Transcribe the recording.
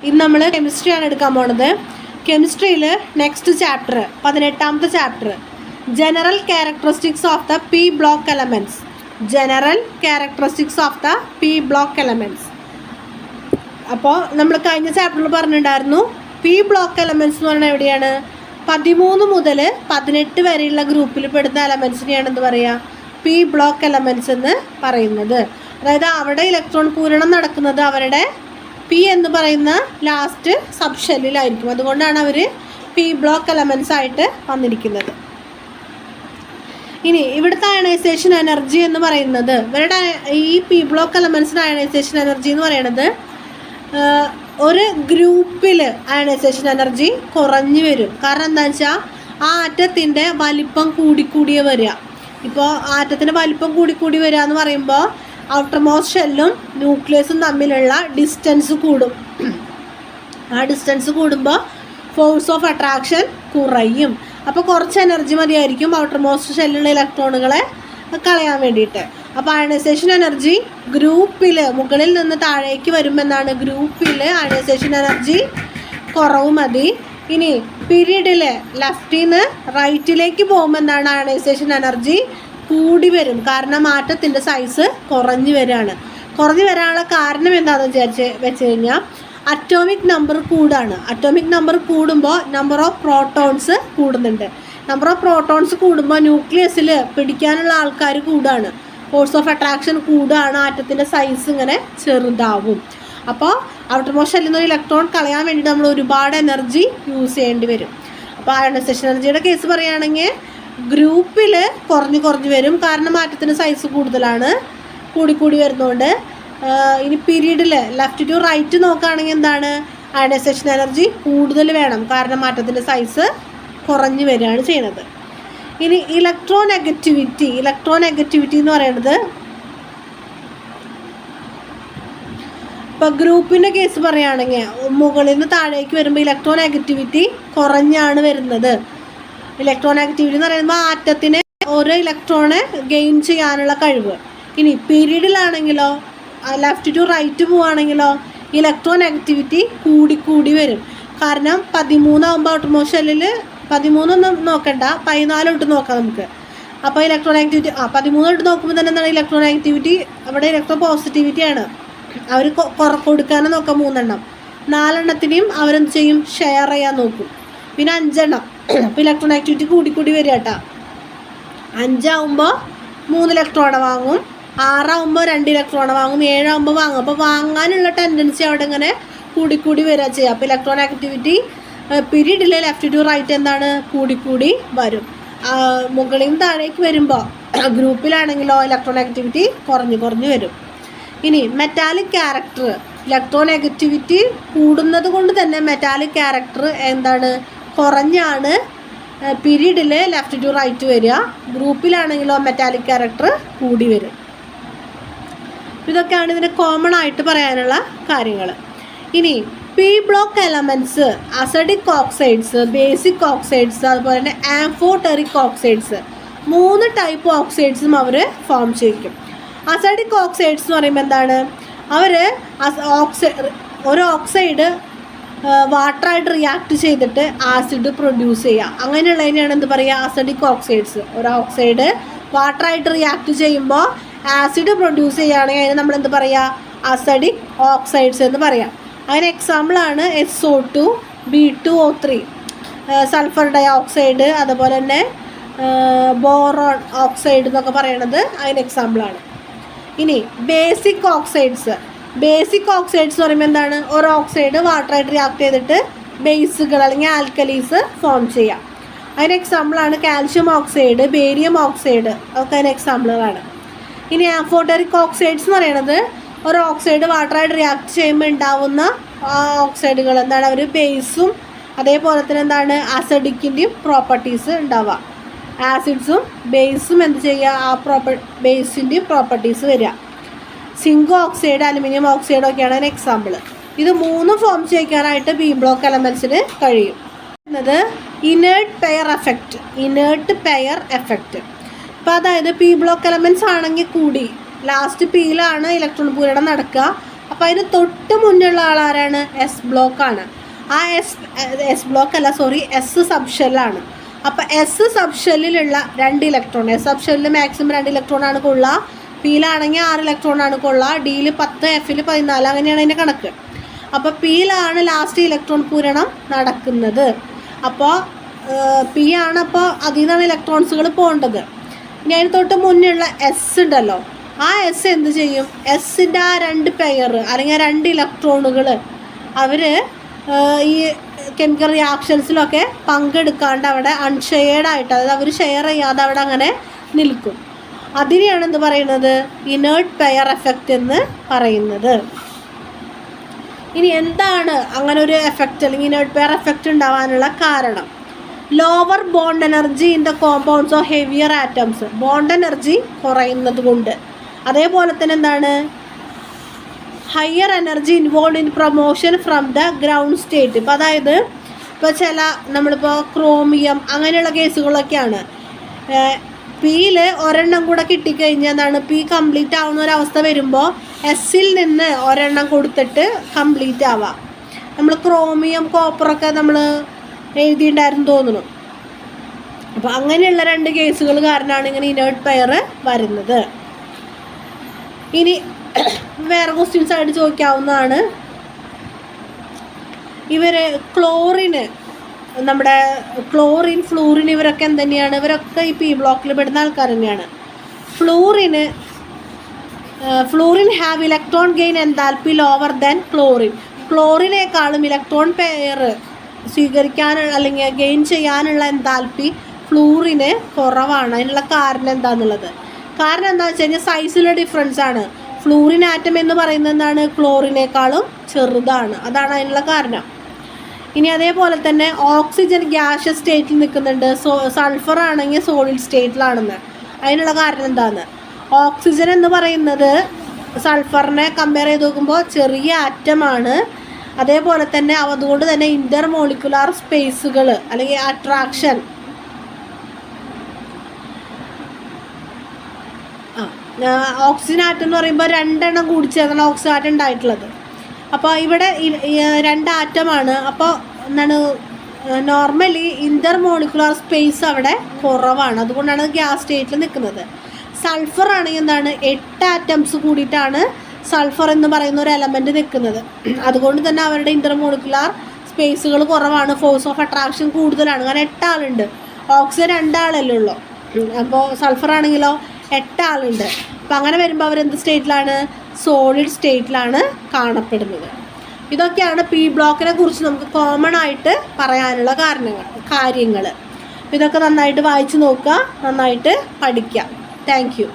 ഇന്ന് നമ്മൾ കെമിസ്ട്രിയാണ് എടുക്കാൻ പോണത്. കെമിസ്ട്രിയിൽ നെക്സ്റ്റ് ചാപ്റ്റർ 18ാമത്തെ chapter general characteristics of the p block elements. General characteristics of the p block elements. അപ്പോൾ നമ്മൾ കഴിഞ്ഞ ചാപ്റ്ററിൽ പറഞ്ഞിട്ടുണ്ടായിരുന്നു പി ബ്ലോക്ക് എലമെൻറ്റ്സ് എന്ന് പറഞ്ഞാൽ എവിടെയാണ്? 13 മുതൽ 18 വരെയുള്ള ഗ്രൂപ്പിൽ പെടുന്ന എലമെൻറ്റ്സിനെയാണ് എന്ത് പറയുക? പി ബ്ലോക്ക് എലമെൻറ്റ്സ് എന്ന് പറയുന്നത്. അതായത് അവിടെ ഇലക്ട്രോൺ പൂരണം നടക്കുന്നത് അവരുടെ പി എന്ന് പറയുന്ന ലാസ്റ്റ് സബ് ഷെല്ലിലായിരിക്കും. അതുകൊണ്ടാണ് അവർ പി ബ്ലോക്ക് എലമെൻറ്റ്സ് ആയിട്ട് വന്നിരിക്കുന്നത്. ഇനി ഇവിടുത്തെ അയണൈസേഷൻ എനർജി എന്ന് പറയുന്നത്, ഇവരുടെ ഈ പി ബ്ലോക്ക് എലമെൻറ്റ്സിന് അയണൈസേഷൻ എനർജി എന്ന് പറയുന്നത് ഒരു ഗ്രൂപ്പിൽ അയണൈസേഷൻ എനർജി കുറഞ്ഞു വരും. കാരണം എന്താണെന്ന് വെച്ചാൽ ആ ആറ്റത്തിൻ്റെ വലിപ്പം കൂടിക്കൂടിയേ വരിക. ഇപ്പോൾ ആറ്റത്തിൻ്റെ വലിപ്പം കൂടിക്കൂടി വരിക എന്ന് പറയുമ്പോൾ ഔട്ടർമോസ്റ്റ് ഷെല്ലും ന്യൂക്ലിയസും തമ്മിലുള്ള ഡിസ്റ്റൻസ് കൂടും. ആ ഡിസ്റ്റൻസ് കൂടുമ്പോൾ ഫോഴ്സ് ഓഫ് അട്രാക്ഷൻ കുറയും. അപ്പോൾ കുറച്ച് എനർജി മതിയായിരിക്കും ഔട്ടർമോസ്റ്റ് ഷെല്ലുള്ള ഇലക്ട്രോണുകളെ കളയാൻ വേണ്ടിയിട്ട്. അപ്പോൾ അയണൈസേഷൻ എനർജി ഗ്രൂപ്പിൽ മുകളിൽ നിന്ന് താഴേക്ക് വരുമെന്നാണ്. ഗ്രൂപ്പിൽ അയണൈസേഷൻ എനർജി കുറവ് മതി. ഇനി പീരീഡിൽ ലെഫ്റ്റിൽ നിന്ന് റൈറ്റിലേക്ക് പോകുമെന്നാണ് അയണൈസേഷൻ എനർജി കൂടി വരും. കാരണം ആറ്റത്തിൻ്റെ സൈസ് കുറഞ്ഞു വരികയാണ്. കുറഞ്ഞു വരാനുള്ള കാരണം എന്താണെന്ന് വെച്ച് കഴിഞ്ഞാൽ അറ്റോമിക് നമ്പർ കൂടാണ്. അറ്റോമിക് നമ്പർ കൂടുമ്പോൾ നമ്പർ ഓഫ് പ്രോട്ടോൺസ് കൂടുന്നുണ്ട്. നമ്പർ ഓഫ് പ്രോട്ടോൺസ് കൂടുമ്പോൾ ന്യൂക്ലിയസിൽ പിടിക്കാനുള്ള ആൾക്കാർ കൂടാണ്. ഫോഴ്സ് ഓഫ് അട്രാക്ഷൻ കൂടുകയാണ്. ആറ്റത്തിൻ്റെ സൈസ് ഇങ്ങനെ ചെറുതാവും. അപ്പോൾ ഔട്ടർമോസ്റ്റ് ഷെല്ലിൽ നിന്ന് ഇലക്ട്രോൺ കളയാൻ വേണ്ടിയിട്ട് നമ്മൾ ഒരുപാട് എനർജി യൂസ് ചെയ്യേണ്ടി വരും. അപ്പോൾ അയണൈസേഷൻ എനർജിയുടെ കേസ് പറയുകയാണെങ്കിൽ ഗ്രൂപ്പിൽ കുറഞ്ഞു വരും. കാരണം ആറ്റത്തിൻ്റെ സൈസ് കൂടുതലാണ്, കൂടി വരുന്നതുകൊണ്ട്. ഇനി പീരീഡിൽ ലെഫ്റ്റ് ടു റൈറ്റ് നോക്കുകയാണെങ്കിൽ എന്താണ്? അയണൈസേഷൻ എനർജി കൂടുതൽ വേണം. കാരണം ആറ്റത്തിൻ്റെ സൈസ് കുറഞ്ഞു വരികയാണ് ചെയ്യുന്നത്. ഇനി ഇലക്ട്രോനെഗറ്റിവിറ്റി എന്ന് പറയുന്നത്, ഇപ്പോൾ ഗ്രൂപ്പിൻ്റെ കേസ് പറയുകയാണെങ്കിൽ മുകളിൽ നിന്ന് താഴേക്ക് വരുമ്പോൾ ഇലക്ട്രോനെഗറ്റിവിറ്റി കുറഞ്ഞാണ് വരുന്നത്. ഇലക്ട്രോനെഗറ്റിവിറ്റി എന്ന് പറയുമ്പോൾ ആറ്റത്തിന് ഓരോ ഇലക്ട്രോണെ ഗെയിൻ ചെയ്യാനുള്ള കഴിവ്. ഇനി പീരീഡിലാണെങ്കിലോ ലെഫ്റ്റ് ടു റൈറ്റ് പോവുകയാണെങ്കിലോ ഇലക്ട്രോനെഗറ്റിവിറ്റി കൂടി വരും. കാരണം 13 ആകുമ്പോൾ ഔട്ടർമോസ്റ്റ് ഷെല്ലിൽ 13 ഒന്നും നോക്കണ്ട, 14 തൊട്ട് നോക്കാം നമുക്ക്. അപ്പോൾ ഇലക്ട്രോനെഗറ്റിവിറ്റി 13 തൊട്ട് നോക്കുമ്പോൾ തന്നെ എന്താണ്? ഇലക്ട്രോനെഗറ്റിവിറ്റി അവിടെ ഇലക്ട്രോ പോസിറ്റിവിറ്റിയാണ്. അവർ കൊടുക്കാനും നോക്കാം 3 എണ്ണം. 4 എണ്ണത്തിനെയും അവരെന്ത് ചെയ്യും? ഷെയർ ചെയ്യാൻ നോക്കും. പിന്നെ 5 എണ്ണം. അപ്പോൾ ഇലക്ട്രോനെഗറ്റിവിറ്റി കൂടി വരിക കേട്ടോ. 5 ആകുമ്പോൾ 3 ഇലക്ട്രോണ വാങ്ങും, 6 ആകുമ്പോൾ 2 ഇലക്ട്രോണ വാങ്ങും, 7 ആകുമ്പോൾ വാങ്ങും. അപ്പോൾ വാങ്ങാനുള്ള ടെൻഡൻസി അവിടെ ഇങ്ങനെ കൂടി വരിക ചെയ്യുക. അപ്പോൾ ഇലക്ട്രോനെഗറ്റിവിറ്റി പീരീഡിൽ ലെഫ്റ്റ് ടു റൈറ്റ് എന്താണ്? കൂടി വരും. മുകളിൽ നിന്ന് താഴേക്ക് വരുമ്പോൾ ഗ്രൂപ്പിലാണെങ്കിലോ ഇലക്ട്രോനെഗറ്റിവിറ്റി കുറഞ്ഞു വരും. ഇനി മെറ്റാലിക് ക്യാരക്ടർ, ഇലക്ട്രോനെഗറ്റിവിറ്റി കൂടുന്നത് കൊണ്ട് തന്നെ മെറ്റാലിക് ക്യാരക്ടർ എന്താണ്? കുറഞ്ഞാണ് പീരീഡിൽ ലെഫ്റ്റ് ടു റൈറ്റ് വരിക. ഗ്രൂപ്പിലാണെങ്കിലോ മെറ്റാലിക് ക്യാരക്ടർ കൂടി വരും. ഇതൊക്കെയാണ് ഇതിന് കോമൺ ആയിട്ട് പറയാനുള്ള കാര്യങ്ങൾ. ഇനി P block elements acidic oxides, basic oxides, അതുപോലെ തന്നെ ആംഫോടെറിക് ഓക്സൈഡ്സ്, 3 ടൈപ്പ് ഓക്സൈഡ്സും അവർ ഫോം ചെയ്യിക്കും. അസഡിക് ഓക്സൈഡ്സ് എന്ന് പറയുമ്പോൾ എന്താണ്? അവർ ഒരു ഓക്സൈഡ് വാട്ടറായിട്ട് റിയാക്ട് ചെയ്തിട്ട് ആസിഡ് പ്രൊഡ്യൂസ് ചെയ്യുക. അങ്ങനെയുള്ളതിനെയാണ് എന്ത് പറയുക? Acidic oxides. ഒരു ഓക്സൈഡ് വാട്ടറായിട്ട് റിയാക്ട് ചെയ്യുമ്പോൾ ആസിഡ് പ്രൊഡ്യൂസ് ചെയ്യുകയാണെങ്കിൽ അതിന് നമ്മൾ എന്ത് പറയുക? അസഡിക് ഓക്സൈഡ്സ് എന്ന് പറയാം. അതിന് എക്സാമ്പിളാണ് SO2, B2O3, sulphur dye oxide, അതുപോലെ തന്നെ ബോറോൺ ഓക്സൈഡ് എന്നൊക്കെ പറയണത് അതിന് എക്സാമ്പിളാണ്. ഇനി ബേസിക് ഓക്സൈഡ്സ് എന്ന് പറയുമ്പോൾ എന്താണ്? ഒരു ഓക്സൈഡ് വാട്ടറായിട്ട് റിയാക്ട് ചെയ്തിട്ട് ബേസുകൾ അല്ലെങ്കിൽ ആൽക്കലീസ് ഫോം ചെയ്യാം. അതിന് എക്സാമ്പിളാണ് കാൽഷ്യം ഓക്സൈഡ്, ബേരിയം ഓക്സൈഡ്, ഒക്കെ അതിന് എക്സാമ്പിളുകളാണ്. ഇനി ആംഫോടെറിക് ഓക്സൈഡ്സ് എന്ന് പറയുന്നത് ഒരു ഓക്സൈഡ് വാട്ടറായിട്ട് റിയാക്ട് ചെയ്യുമ്പോൾ ഉണ്ടാവുന്ന ഓക്സൈഡുകൾ എന്താണ്? അവർ ബേസും അതേപോലെ തന്നെ എന്താണ്? ആസിഡിക്കിൻ്റെയും പ്രോപ്പർട്ടീസ് ഉണ്ടാവുക. ആസിഡ്സും ബേസും എന്ത് ചെയ്യുക? ആ ബേസിൻ്റെയും പ്രോപ്പർട്ടീസ് വരിക. സിങ്ക് ഓക്സൈഡ്, അലുമിനിയം ഓക്സൈഡ് ഒക്കെയാണ് അതിന് എക്സാമ്പിൾ. ഇത് 3 ഫോം ചെയ്യിക്കാനായിട്ട് പി ബ്ലോക്ക് എലമെൻറ്റ്സിന് കഴിയും. എന്നത് ഇനേർട്ട് പെയർ എഫക്റ്റ്. ഇപ്പോൾ അതായത് പി ബ്ലോക്ക് എലമെൻറ്റ്സ് ആണെങ്കിൽ കൂടി ലാസ്റ്റ് പിയിലാണ് ഇലക്ട്രോൺ പൂരണം നടക്കുക. അപ്പോൾ അതിന് തൊട്ട് മുന്നുള്ള ആളാരാണ്? എസ് ബ്ലോക്കാണ്. ആ എസ് ബ്ലോക്ക് അല്ല, സോറി, എസ് സബ്ഷെല്ലാണ്. അപ്പോൾ എസ് സബ്ഷെല്ലിലുള്ള 2 ഇലക്ട്രോൺ, എസ് സബ്ഷെല്ലിൽ മാക്സിമം 2 ഇലക്ട്രോണാണ് കൊള്ളുക. പിയിലാണെങ്കിൽ 6 ഇലക്ട്രോണാണ് കൊള്ളുക. ഡിയിൽ 10, എഫിൽ 14, അങ്ങനെയാണ് അതിൻ്റെ കണക്ക്. അപ്പോൾ പിയിലാണ് ലാസ്റ്റ് ഇലക്ട്രോൺ പൂരണം നടക്കുന്നത്. അപ്പോൾ പി ആണ്, അപ്പോൾ അതിൽ നിന്നാണ് ഇലക്ട്രോൺസുകൾ പോകേണ്ടത്. ഇനി അതിന് തൊട്ട് മുന്നുള്ള എസ് ഉണ്ടല്ലോ, ആ എസ് എന്ത് ചെയ്യും? എസിൻ്റെ ആ 2 പെയർ അല്ലെങ്കിൽ 2 ഇലക്ട്രോണുകൾ അവർ ഈ കെമിക്കൽ റിയാക്ഷൻസിലൊക്കെ പങ്കെടുക്കാണ്ട് അവിടെ അൺഷെയർഡായിട്ട്, അതായത് അവർ ഷെയർ ചെയ്യാതെ അവിടെ അങ്ങനെ നിൽക്കും. അതിനെയാണ് എന്ത് പറയുന്നത്? ഇനേർട്ട് പെയർ എഫക്റ്റ് എന്ന് പറയുന്നത്. ഇനി എന്താണ് അങ്ങനെ ഒരു എഫക്റ്റ് അല്ലെങ്കിൽ ഇനേർട്ട് പെയർ എഫക്റ്റ് ഉണ്ടാവാനുള്ള കാരണം? Lower bond energy in the compounds of heavier atoms, bond energy കുറയുന്നത് കൊണ്ട്. അതേപോലെ തന്നെ എന്താണ്? Higher energy involve in promotion from the ground state. ഇപ്പോൾ അതായത് ഇപ്പോൾ നമ്മളിപ്പോൾ ക്രോമിയം അങ്ങനെയുള്ള കേസുകളൊക്കെയാണ്. പിയിൽ ഒരെണ്ണം കൂടെ കിട്ടിക്കഴിഞ്ഞാൽ എന്താണ്? പി കംപ്ലീറ്റ് ആവുന്ന ഒരവസ്ഥ വരുമ്പോൾ എസ്സിൽ നിന്ന് ഒരെണ്ണം കൊടുത്തിട്ട് കംപ്ലീറ്റ് ആവാം. നമ്മൾ ക്രോമിയം കോപ്പറൊക്കെ നമ്മൾ എഴുതിയിട്ടുണ്ടായിരുന്നു തോന്നുന്നു. അപ്പോൾ അങ്ങനെയുള്ള 2 കേസുകൾ കാരണമാണ് ഇങ്ങനെ ഇനേർട്ട് പെയർ വരുന്നത്. ഇനി വേറെ ക്വസ്റ്റ്യൻസ് ആയിട്ട് ചോദിക്കാവുന്നതാണ്. ക്ലോറിന്, നമ്മുടെ ക്ലോറിൻ, ഫ്ലൂറിൻ, ഇവരൊക്കെ എന്തുതന്നെയാണ്? ഇവരൊക്കെ ഈ പി ബ്ലോക്കിൽ പെടുന്ന ആൾക്കാർ തന്നെയാണ്. Fluorine have electron gain enthalpy lower than chlorine. ക്ലോറിനേക്കാളും ഇലക്ട്രോൺ പെയർ സ്വീകരിക്കാനുള്ള അല്ലെങ്കിൽ ഗെയിൻ ചെയ്യാനുള്ള എൻതാൽപ്പി ഫ്ലൂറിന് കുറവാണ്. അതിനുള്ള കാരണം എന്താണെന്നുള്ളത്, കാരണം എന്താണെന്ന് വെച്ച് കഴിഞ്ഞാൽ സൈസിലെ ഡിഫറൻസ് ആണ്. ഫ്ലൂറിൻ ആറ്റം എന്ന് പറയുന്നത് എന്താണ്? ക്ലോറിനേക്കാളും ചെറുതാണ്. അതാണ് അതിനുള്ള കാരണം. ഇനി അതേപോലെ തന്നെ ഓക്സിജൻ ഗ്യാഷ്യസ് സ്റ്റേറ്റിൽ നിൽക്കുന്നുണ്ട്, സൾഫർ ആണെങ്കിൽ സോളിഡ് സ്റ്റേറ്റിലാണെന്ന്. അതിനുള്ള കാരണം എന്താണ്? ഓക്സിജൻ എന്ന് പറയുന്നത് സൾഫറിനെ കമ്പയർ ചെയ്ത് നോക്കുമ്പോൾ ചെറിയ ആറ്റമാണ്. അതേപോലെ തന്നെ അതുകൊണ്ട് തന്നെ ഇൻ്റർ മോളിക്കുലാർ സ്പേസുകൾ അല്ലെങ്കിൽ അട്രാക്ഷൻ, ഓക്സിജൻ ആറ്റം എന്ന് പറയുമ്പോൾ 2 എണ്ണം കൂടി ചേർന്നാണ് ഓക്സിജൻ ആറ്റം ഉണ്ടായിട്ടുള്ളത്. അപ്പോൾ ഇവിടെ 2 ആറ്റമാണ്. അപ്പോൾ എന്താണ്? നോർമലി ഇൻ്റർ മോളിക്കുലാർ സ്പേസ് അവിടെ കുറവാണ്. അതുകൊണ്ടാണ് ഗ്യാസ് സ്റ്റേറ്റിൽ നിൽക്കുന്നത്. സൾഫർ ആണെങ്കിൽ എന്താണ്? 8 ആറ്റംസ് കൂടിയിട്ടാണ് സൾഫർ എന്ന് പറയുന്ന ഒരു എലമെൻറ്റ് നിൽക്കുന്നത്. അതുകൊണ്ട് തന്നെ അവരുടെ ഇൻ്റർ മോളിക്കുലാർ സ്പേസുകൾ കുറവാണ്, ഫോഴ്സ് ഓഫ് അട്രാക്ഷൻ കൂടുതലാണ്. കാരണം 8 ആളുണ്ട്, ഓക്സിജൻ 2 ആളല്ലേ ഉള്ളൂ. അപ്പോൾ സൾഫർ ആണെങ്കിലോ 8 ആളുണ്ട്. അപ്പം അങ്ങനെ വരുമ്പോൾ അവരെന്ത് സ്റ്റേറ്റിലാണ്? സോളിഡ് സ്റ്റേറ്റിലാണ് കാണപ്പെടുന്നത്. ഇതൊക്കെയാണ് പി ബ്ലോക്കിനെ കുറിച്ച് നമുക്ക് കോമൺ ആയിട്ട് പറയാനുള്ള കാര്യങ്ങൾ. ഇതൊക്കെ നന്നായിട്ട് വായിച്ച് നോക്കുക, നന്നായിട്ട് പഠിക്കുക. Thank you.